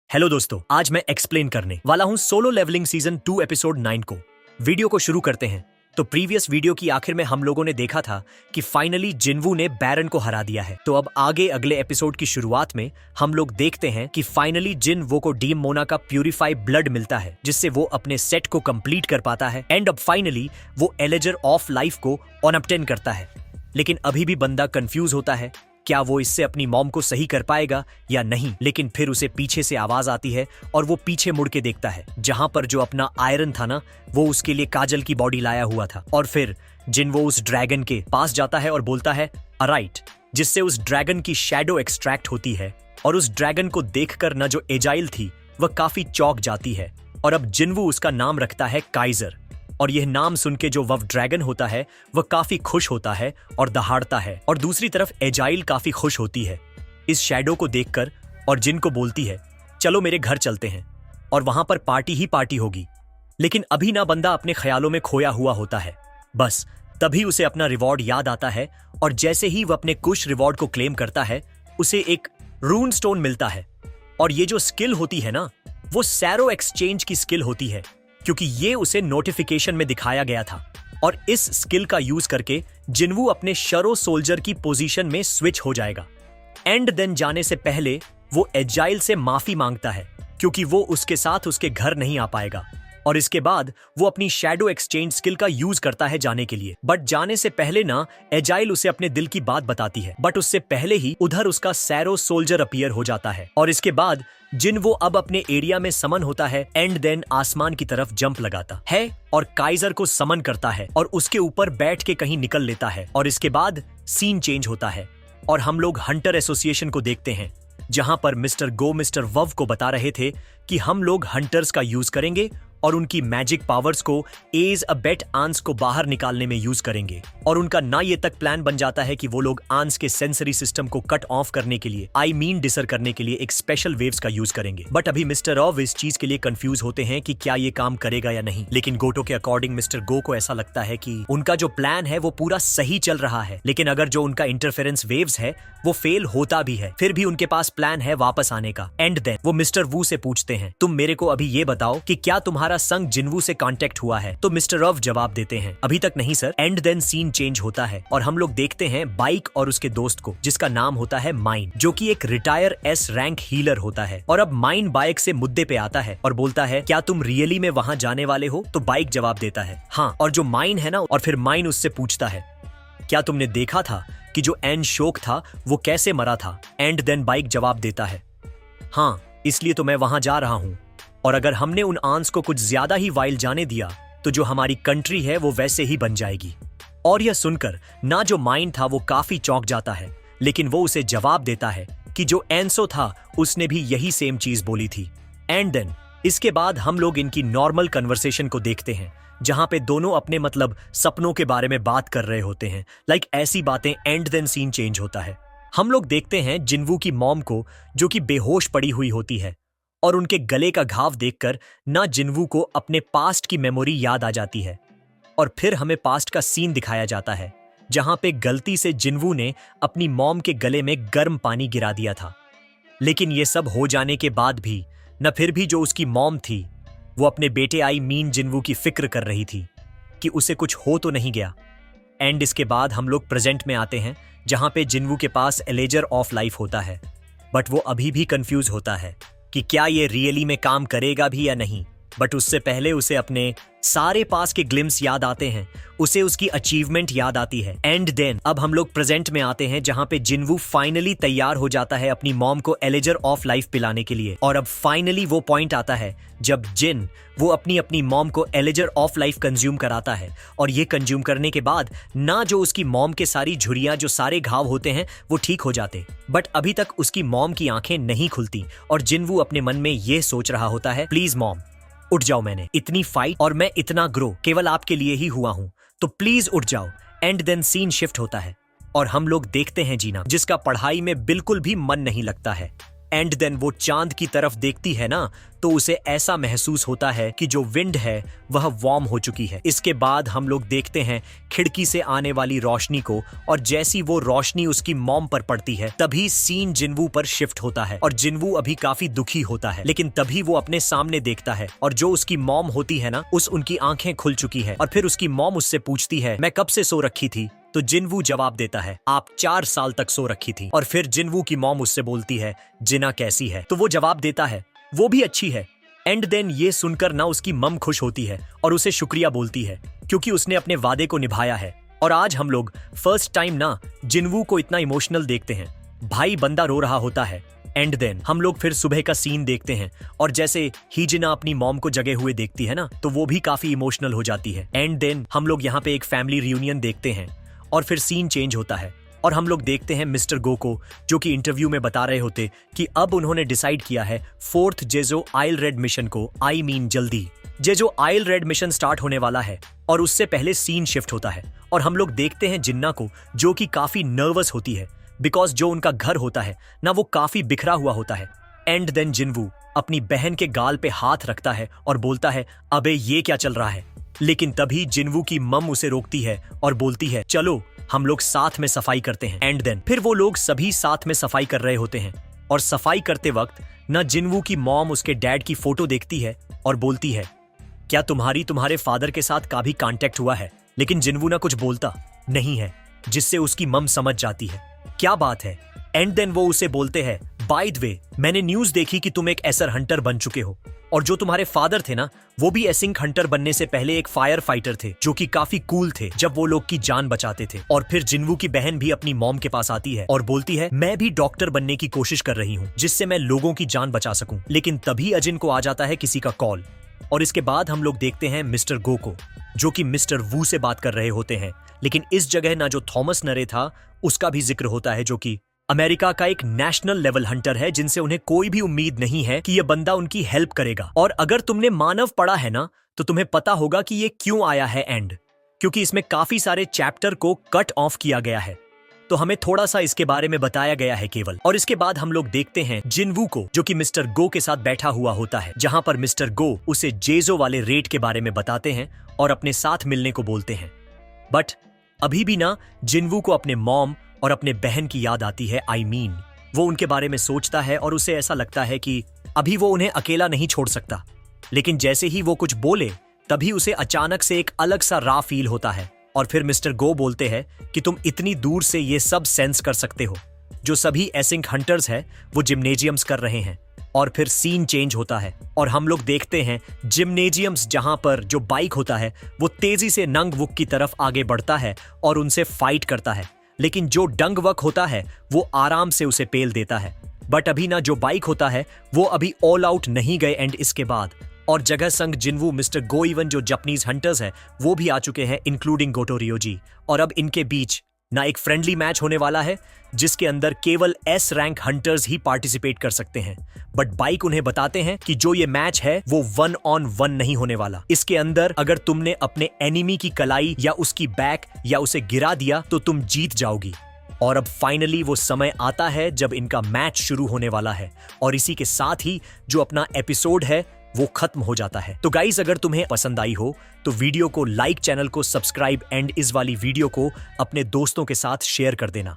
Hello दोस्तों, आज मैं एक्सप्लेन करने वाला हूं सोलो लेवलिंग सीजन 2 एपिसोड 9 को। वीडियो को शुरू करते हैं। तो प्रीवियस वीडियो की आखिर में हम लोगों ने देखा था कि फाइनली जिनवू ने बैरन को हरा दिया है। तो अब आगे अगले एपिसोड की शुरुआत में हम लोग देखते हैं कि फाइनली जिनवू को डीम मोना का प्यूरिफाई ब्लड मिलता है, जिससे वो अपने सेट को कंप्लीट कर पाता है। एंड अब फाइनली वो एलेजर ऑफ लाइफ को ऑन ऑब्टेन करता है। लेकिन अभी भी बंदा कंफ्यूज होता है, क्या वो इससे अपनी मॉम को सही कर पाएगा या नहीं। लेकिन फिर उसे पीछे से आवाज आती है और वो पीछे मुड़ के देखता है, जहां पर जो अपना आयरन था ना, वो उसके लिए काजल की बॉडी लाया हुआ था। और फिर जिनवू उस ड्रैगन के पास जाता है और बोलता है अराइट, जिससे उस ड्रैगन की शैडो एक्सट्रैक्ट होती है। और उस ड्रैगन को देखकर न जो एजाइल थी वह काफी चौंक जाती है। और अब जिनवू उसका नाम रखता है काइजर। और यह नाम सुन के जो वव ड्रैगन होता है वह काफी खुश होता है और दहाड़ता है। और दूसरी तरफ एजाइल काफी खुश होती है इस शैडो को देखकर, और जिन को बोलती है चलो मेरे घर चलते हैं और वहां पर पार्टी ही पार्टी होगी। लेकिन अभी ना बंदा अपने ख्यालों में खोया हुआ होता है। बस तभी उसे अपना रिवॉर्ड याद आता है, और जैसे ही वह अपने कुछ रिवॉर्ड को क्लेम करता है, उसे एक रून स्टोन मिलता है। और ये जो स्किल होती है ना, वो सैरो एक्सचेंज की स्किल होती है, क्योंकि ये उसे नोटिफिकेशन में दिखाया गया था। और इस स्किल का यूज करके जिनवू अपने शरो सोल्जर की पोजीशन में स्विच हो जाएगा। एंड देन जाने से पहले वो एजाइल से माफी मांगता है, क्योंकि वो उसके साथ उसके घर नहीं आ पाएगा। और इसके बाद वो अपनी शैडो एक्सचेंज स्किल का यूज करता है जाने के लिए। बट जाने से पहले ना एजाइल उसे अपने दिल की बात बताती है, बट उससे पहले ही उधर उसका सैरो सोल्जर अपीयर हो जाता है। और इसके बाद जिन वो अब अपने एरिया में समन होता है, एंड देन आसमान की तरफ जंप लगाता है और काइजर को समन करता है और उसके ऊपर बैठ के कहीं निकल लेता है। और इसके बाद सीन चेंज होता है और हम लोग हंटर एसोसिएशन को देखते हैं, जहां पर मिस्टर गो मिस्टर वव को बता रहे थे कि हम लोग हंटर्स का यूज करेंगे और उनकी मैजिक पावर्स को एज अ बेट आंस को बाहर निकालने में यूज करेंगे। और उनका ना ये तक प्लान बन जाता है कि वो लोग आंस के सेंसरी सिस्टम को कट ऑफ करने के लिए, डिसर करने के लिए एक स्पेशल वेव्स का यूज करेंगे। बट अभी मिस्टर ऑव इस चीज के लिए कंफ्यूज होते हैं कि क्या ये काम करेगा या नहीं। लेकिन गोटो के अकॉर्डिंग मिस्टर गो को ऐसा लगता है कि उनका जो प्लान है वो पूरा सही चल रहा है। लेकिन अगर जो उनका इंटरफेरेंस वेव्स है वो फेल होता भी है, फिर भी उनके पास प्लान है वापस आने का। एंड देन वो मिस्टर वू से पूछते हैं, तुम मेरे को अभी ये बताओ कि क्या तुम्हारा संग जिनवू से कांटेक्ट हुआ है। तो मिस्टर ऑव जवाब देते हैं, अभी तक नहीं sir. And then scene change होता है और हम लोग देखते हैं बाइक और उसके दोस्त को, जिसका नाम होता है माइन, जो कि एक रिटायर एस रैंक हीलर होता है। और अब माइन बाइक से मुद्दे पे आता है और बोलता है, क्या तुम रियली में वहां जाने वाले हो? तो बाइक जवाब देता है हाँ। और जो माइन है ना, और फिर माइन उससे पूछता है, क्या तुमने देखा था कि जो एन शोक था वो कैसे मरा था? एंड देन बाइक जवाब देता है, हाँ, इसलिए तो मैं वहां जा रहा हूं। और अगर हमने उन आंस को कुछ ज्यादा ही वाइल्ड जाने दिया तो जो हमारी कंट्री है वो वैसे ही बन जाएगी। और यह सुनकर ना जो माइन था वो काफी चौंक जाता है, लेकिन वो उसे जवाब देता है कि जो एंसो था उसने भी यही सेम चीज बोली थी। एंड देन इसके बाद हम लोग इनकी नॉर्मल कन्वर्सेशन को देखते हैं, जहां पे दोनों अपने मतलब सपनों के बारे में बात कर रहे होते हैं, लाइक ऐसी बातें। एंड देन सीन चेंज होता है। हम लोग देखते हैं जिनवू की मॉम को, जो कि बेहोश पड़ी हुई होती है। और उनके गले का घाव देखकर ना जिनवू को अपने पास्ट की मेमोरी याद आ जाती है। और फिर हमें पास्ट का सीन दिखाया जाता है, जहां पे गलती से जिनवू ने अपनी मॉम के गले में गर्म पानी गिरा दिया था। लेकिन ये सब हो जाने के बाद भी न फिर भी जो उसकी मॉम थी वो अपने बेटे आई मीन जिनवू की फिक्र कर रही थी कि उसे कुछ हो तो नहीं गया। एंड इसके बाद हम लोग प्रेजेंट में आते हैं, जहां पे जिनवू के पास एलेजर ऑफ लाइफ होता है। बट वो अभी भी कंफ्यूज होता है कि क्या ये रियली में काम करेगा भी या नहीं। बट उससे पहले उसे अपने सारे पास के ग्लिम्स याद आते हैं, उसे उसकी अचीवमेंट याद आती है। एंड देन अब हम लोग प्रेजेंट में आते हैं, जहां पे जिनवू फाइनली तैयार हो जाता है अपनी मॉम को एलेजर ऑफ लाइफ पिलाने के लिए। और अब फाइनली वो पॉइंट आता है जब जिन वो अपनी मॉम को एलेजर ऑफ लाइफ कंज्यूम कराता है। और ये कंज्यूम करने के बाद ना जो उसकी मॉम के सारी झुर्रियां, जो सारे घाव होते हैं वो ठीक हो जाते। बट अभी तक उसकी मॉम की आंखें नहीं खुलती और जिनवू अपने मन में ये सोच रहा होता है, प्लीज मॉम उठ जाओ, मैंने इतनी फाइट और मैं इतना ग्रो केवल आपके लिए ही हुआ हूं, तो प्लीज उठ जाओ। एंड देन सीन शिफ्ट होता है और हम लोग देखते हैं जीना, जिसका पढ़ाई में बिल्कुल भी मन नहीं लगता है। एंड देन वो चांद की तरफ देखती है ना, तो उसे ऐसा महसूस होता है कि जो विंड है वह वार्म हो चुकी है। इसके बाद हम लोग देखते हैं खिड़की से आने वाली रोशनी को, और जैसी वो रोशनी उसकी मॉम पर पड़ती है तभी सीन जिनवू पर शिफ्ट होता है और जिनवू अभी काफी दुखी होता है। लेकिन तभी वो अपने सामने देखता है और जो उसकी मॉम होती है ना, उनकी आंखें खुल चुकी है और फिर उसकी मॉम उससे पूछती है मैं कब से सो रखी थी? तो जिनवू जवाब देता है आप 4 साल तक सो रखी थी। और फिर जिनवू की मॉम उससे बोलती है जिना कैसी है? तो वो जवाब देता है वो भी अच्छी है। एंड देन ये सुनकर ना उसकी मम खुश होती है और उसे शुक्रिया बोलती है क्योंकि उसने अपने वादे को निभाया है। और आज हम लोग फर्स्ट टाइम ना जिनवू को इतना इमोशनल देखते हैं। भाई बंदा रो रहा होता है। एंड देन हम लोग फिर सुबह का सीन देखते हैं और जैसे हीजिना अपनी मॉम को जगे हुए देखती है ना, तो वो भी काफी इमोशनल हो जाती है। एंड देन हम लोग यहाँ पे एक फैमिली रियूनियन देखते हैं और फिर सीन चेंज होता है और हम लोग देखते हैं मिस्टर गो को, जो कि इंटरव्यू में बता रहे होते कि अब उन्होंने डिसाइड किया है 4th जेजो आइल रेड मिशन को, जल्दी जेजो आइल रेड मिशन स्टार्ट होने वाला है। और उससे पहले सीन शिफ्ट होता है और हम लोग देखते हैं जिन्ना को, जो कि काफी नर्वस होती है बिकॉज जो उनका घर होता है ना वो काफी बिखरा हुआ होता है। एंड देन जिनवू अपनी बहन के गाल पे हाथ रखता है और बोलता है अबे ये क्या चल रहा है? लेकिन तभी जिनवू की मम उसे रोकती है और बोलती है चलो हम लोग साथ में सफाई करते हैं। एंड देन फिर वो लोग सभी साथ में सफाई कर रहे होते हैं और सफाई करते वक्त न जिनवू की मॉम उसके डैड की फोटो देखती है और बोलती है क्या तुम्हारे फादर के साथ का भी कांटेक्ट हुआ है? लेकिन जिनवू ना कुछ बोलता नहीं है, जिससे उसकी मम समझ जाती है क्या बात है। एंड देन वो उसे बोलते हैं बाय द वे मैंने न्यूज देखी कि तुम एक एसर हंटर बन चुके हो और जो तुम्हारे फादर थे ना वो भी एसिंक हंटर बनने से पहले एक फायर फाइटर थे, जो कि काफी कूल थे जब वो लोग की जान बचाते थे। और फिर जिनवू की बहन भी अपनी मॉम के पास आती है और बोलती है मैं भी डॉक्टर बनने की कोशिश कर रही हूँ जिससे मैं लोगों की जान बचा सकूं। लेकिन तभी अजिन को आ जाता है किसी का कॉल और इसके बाद हम लोग देखते हैं मिस्टर गो को, जो कि मिस्टर वू से बात कर रहे होते हैं। लेकिन इस जगह ना जो थॉमस नरे था उसका भी जिक्र होता है, जो कि अमेरिका का एक नेशनल लेवल हंटर है जिनसे उन्हें कोई भी उम्मीद नहीं है कि यह बंदा उनकी हेल्प करेगा। और अगर तुमने मानव पढ़ा है ना तो तुम्हें पता होगा कि ये क्यों आया है एंड, क्योंकि इसमें काफी सारे चैप्टर को कट ऑफ किया गया है, तो हमें थोड़ा सा इसके बारे में बताया गया है केवल। और इसके बाद हम लोग देखते हैं जिनवू को, जो कि मिस्टर गो के साथ बैठा हुआ होता है, जहां पर मिस्टर गो उसे जेजो वाले रेट के बारे में बताते हैं और अपने साथ मिलने को बोलते हैं। बट अभी भी ना जिनवू को अपने मॉम और अपने बहन की याद आती है। वो उनके बारे में सोचता है और उसे ऐसा लगता है कि अभी वो उन्हें अकेला नहीं छोड़ सकता। लेकिन जैसे ही वो कुछ बोले तभी उसे अचानक से एक अलग सा रा फील होता है और फिर मिस्टर गो बोलते हैं कि तुम इतनी दूर से ये सब सेंस कर सकते हो। जो सभी एसिंक हंटर्स है वो जिम्नेजियम्स कर रहे हैं। और फिर सीन चेंज होता है और हम लोग देखते हैं जिम्नेजियम्स, जहां पर जो बाइक होता है वो तेजी से नंग वुक की तरफ आगे बढ़ता है और उनसे फाइट करता है। लेकिन जो डंग वक होता है वो आराम से उसे पेल देता है। बट अभी ना जो बाइक होता है वो अभी ऑल आउट नहीं गए एंड इसके बाद, और जगह संग जिनवू, मिस्टर गो, इवन जो जापानीज हंटर्स हैं वो भी आ चुके हैं, इंक्लूडिंग गोटो रियोजी। और अब इनके बीच ना एक फ्रेंडली मैच होने वाला है जिसके अंदर केवल एस रैंक हंटर्स ही पार्टिसिपेट कर सकते हैं। बट बाइक उन्हें बताते हैं कि जो ये मैच है वो 1-on-1 नहीं होने वाला। इसके अंदर अगर तुमने अपने एनिमी की कलाई या उसकी बैक या उसे गिरा दिया तो तुम जीत जाओगी। और अब फाइनली वो समय आता है जब इनका मैच शुरू होने वाला है और इसी के साथ ही जो अपना एपिसोड है वो खत्म हो जाता है। तो गाइस, अगर तुम्हें पसंद आई हो तो वीडियो को लाइक, चैनल को सब्सक्राइब एंड इस वाली वीडियो को अपने दोस्तों के साथ शेयर कर देना।